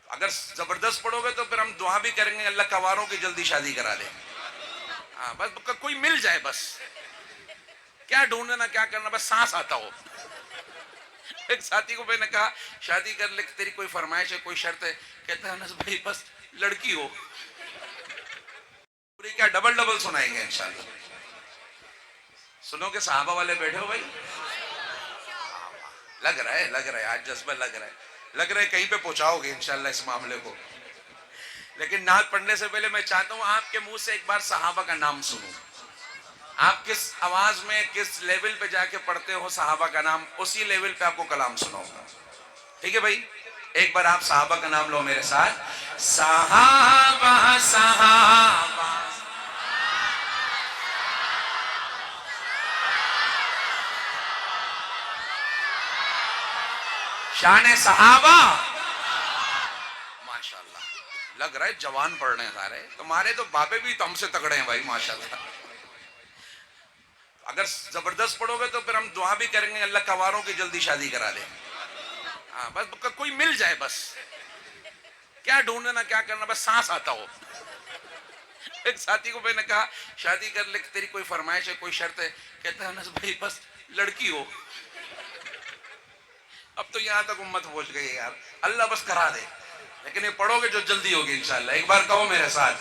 اگر زبردست پڑھو گے تو پھر ہم دعا بھی کریں گے اللہ کواروں کی جلدی شادی کرا دے. ہاں بس کوئی مل جائے, بس کیا ڈھونڈنا کیا کرنا, بس سانس آتا ہو. ایک ساتھی کو میں نے کہا شادی کر لے, تیری کوئی فرمائش ہے, کوئی شرط ہے؟ کہتا ہے انس بھائی بس لڑکی ہو. پوری کیا ڈبل ڈبل سنائیں گے انشاءاللہ. سنو کہ صحابہ والے بیٹھے ہو بھائی, لگ رہا ہے آج جذبہ لگ رہا ہے کہیں پہ پہنچاؤ گے انشاءاللہ اس معاملے کو. لیکن نعت پڑھنے سے پہلے میں چاہتا ہوں آپ کے منہ سے ایک بار صحابہ کا نام سنوں. آپ کس آواز میں کس لیول پہ جا کے پڑھتے ہو صحابہ کا نام, اسی لیول پہ آپ کو کلام سناؤں گا. ٹھیک ہے بھائی, ایک بار آپ صحابہ کا نام لو میرے ساتھ. صحابہ صحابہ شان صحابہ. ماشاءاللہ, لگ رہا ہے جوان پڑھ رہے ہیں سارے. تمہارے تو بابے بھی تم سے تگڑے ہیں بھائی ماشاءاللہ. اگر زبردست پڑھو گے تو پھر ہم دعا بھی کریں گے اللہ کواروں کی جلدی شادی کرا دے. ہاں بس کوئی مل جائے, بس کیا ڈھونڈنا کیا کرنا, بس سانس آتا ہو. ایک ساتھی کو میں نے کہا شادی کر لے, تیری کوئی فرمائش ہے, کوئی شرط ہے؟ کہتا ہے انس بھائی بس لڑکی ہو. اب تو یہاں تک امت پہنچ گئی ہے یار, اللہ بس کرا دے. لیکن یہ پڑھو گے جو جلدی ہوگی انشاءاللہ. ایک بار کہو میرے ساتھ,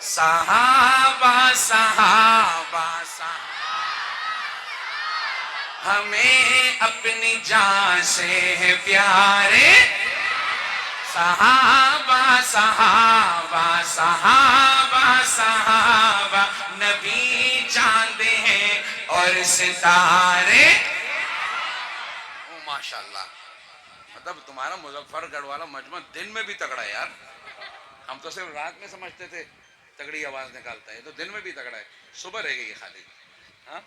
صحابہ صحابہ صحابہ ہمیں اپنی جان سے ہے پیارے. صحابہ صحابہ صحابہ صحابہ نبی چاند ہیں اور ستارے. ماشاءاللہ, مطلب تمہارا مظفر گڑھ والا مجمع دن میں بھی تگڑا ہے یار. ہم تو صرف رات میں سمجھتے تھے تگڑی آواز نکالتا ہے, تو دن میں بھی تگڑا ہے. صبح رہ گئی ہے خالی. ہاں